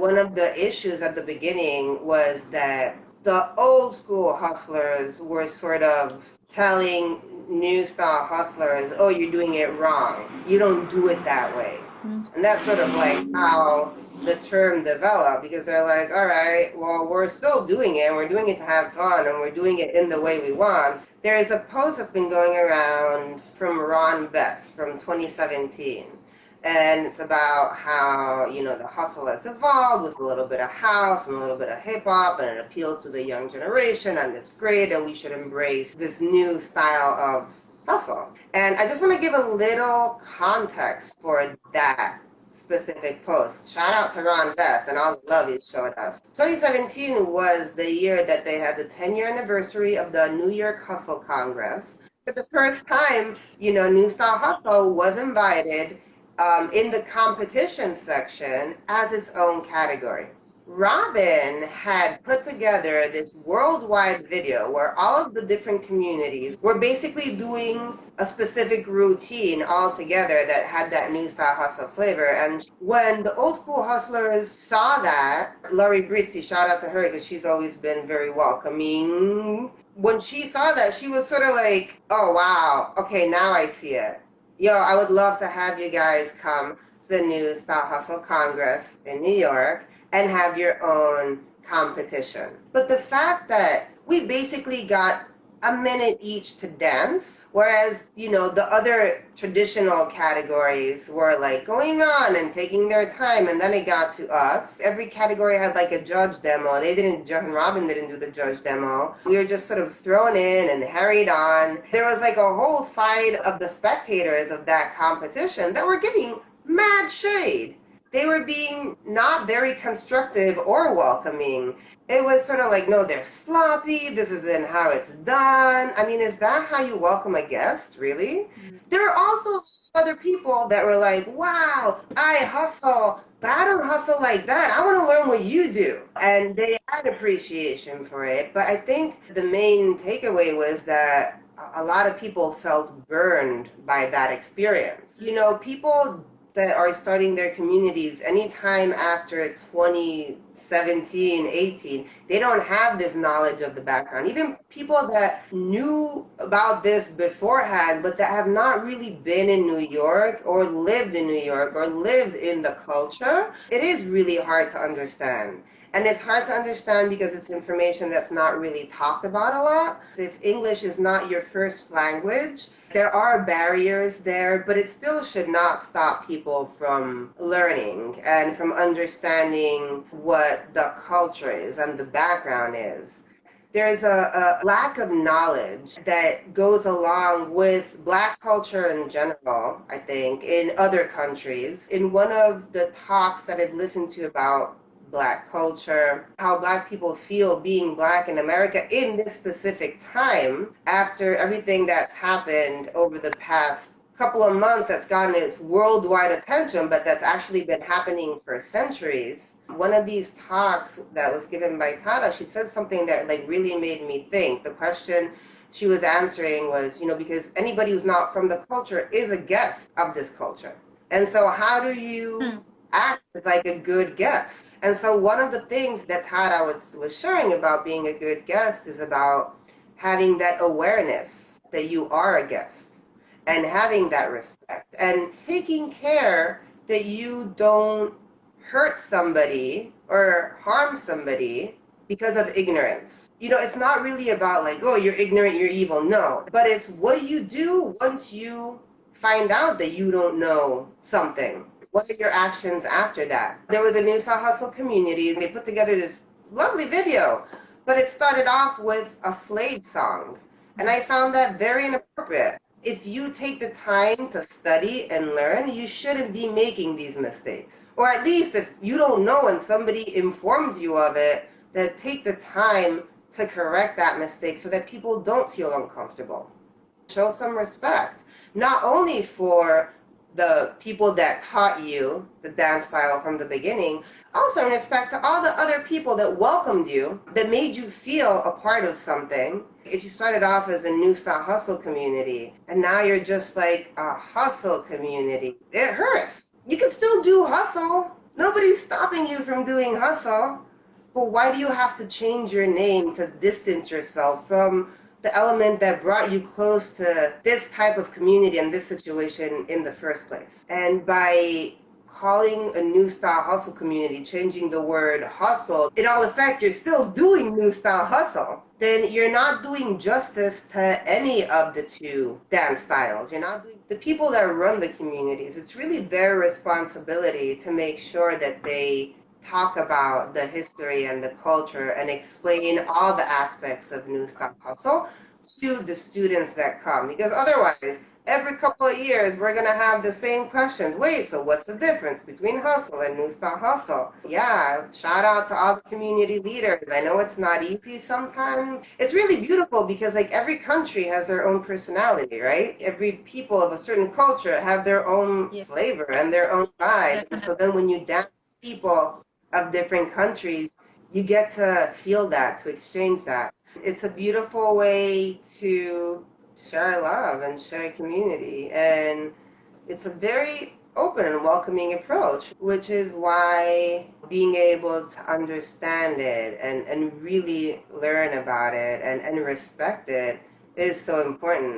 One of the issues at the beginning was that the old school hustlers were sort of telling new style hustlers, oh, you're doing it wrong. You don't do it that way. And that's sort of like how the term developed, because they're like, all right, well, we're still doing it, and we're doing it to have fun, and we're doing it in the way we want. There is a post that's been going around from Ron Best from 2017. And it's about how, you know, the hustle has evolved with a little bit of house and a little bit of hip hop, and it appeals to the young generation, and it's great, and we should embrace this new style of hustle. And I just want to give a little context for that specific post. Shout out to Ron Best and all the love he's showed us. 2017 was the year that they had the 10-year anniversary of the New York Hustle Congress. For the first time, you know, New Style Hustle was invited in the competition section as its own category. Robin had put together this worldwide video where all of the different communities were basically doing a specific routine all together that had that new style hustle flavor. And when the old school hustlers saw that, Laurie Brizzi, shout out to her because she's always been very welcoming. When she saw that, she was sort of like, oh wow, okay, now I see it. Yo, I would love to have you guys come to the New Style Hustle Congress in New York and have your own competition. But the fact that we basically got a minute each to dance, whereas, you know, the other traditional categories were like going on and taking their time, and then it got to us. Every category had like a judge demo. Jeff and Robin didn't do the judge demo. We were just sort of thrown in and harried on. There was like a whole side of the spectators of that competition that were giving mad shade. They were being not very constructive or welcoming. It was sort of like, no, they're sloppy. This isn't how it's done. I mean, is that how you welcome a guest, really? There were also other people that were like, wow, I hustle, but I don't hustle like that. I want to learn what you do. And they had appreciation for it. But I think the main takeaway was that a lot of people felt burned by that experience. You know, people that are starting their communities anytime after 2017, 18, they don't have this knowledge of the background. Even people that knew about this beforehand, but that have not really been in New York or lived in New York or lived in the culture, it is really hard to understand. And it's hard to understand because it's information that's not really talked about a lot. If English is not your first language, there are barriers there, but it still should not stop people from learning and from understanding what the culture is and the background is. There's a lack of knowledge that goes along with Black culture in general, I think, in other countries. In one of the talks that I've listened to about Black culture, how Black people feel being Black in America in this specific time, after everything that's happened over the past couple of months that's gotten its worldwide attention, but that's actually been happening for centuries. One of these talks that was given by Tata, she said something that like really made me think. The question she was answering was, you know, because anybody who's not from the culture is a guest of this culture. And so how do you act like a good guest? And so one of the things that Tara was sharing about being a good guest is about having that awareness that you are a guest and having that respect and taking care that you don't hurt somebody or harm somebody because of ignorance. You know, it's not really about like, oh, you're ignorant, you're evil. No, but it's what you do once you find out that you don't know something. What are your actions after that? There was a New Style Hustle community. They put together this lovely video, but it started off with a Slade song. And I found that very inappropriate. If you take the time to study and learn, you shouldn't be making these mistakes. Or at least if you don't know and somebody informs you of it, then take the time to correct that mistake so that people don't feel uncomfortable. Show some respect, not only for the people that taught you the dance style from the beginning, also in respect to all the other people that welcomed you, that made you feel a part of something. If you started off as a New Style Hustle community, and now you're just like a hustle community, it hurts. You can still do hustle, Nobody's stopping you from doing hustle. But why do you have to change your name to distance yourself from the element that brought you close to this type of community and this situation in the first place? And by calling a new style hustle community, changing the word hustle, in all effect, you're still doing new style hustle. Then you're not doing justice to any of the two dance styles. You're not doing the people that run the communities. It's really their responsibility to make sure that they talk about the history and the culture and explain all the aspects of New Style Hustle to the students that come. Because otherwise, every couple of years, we're going to have the same questions. Wait, so what's the difference between hustle and New Style Hustle? Yeah, shout out to all the community leaders. I know it's not easy sometimes. It's really beautiful because like every country has their own personality, right? Every people of a certain culture have their own flavor and their own vibe. And so then when you dance people of different countries, you get to feel that, to exchange that. It's a beautiful way to share love and share community. And it's a very open and welcoming approach, which is why being able to understand it and really learn about it and respect it is so important.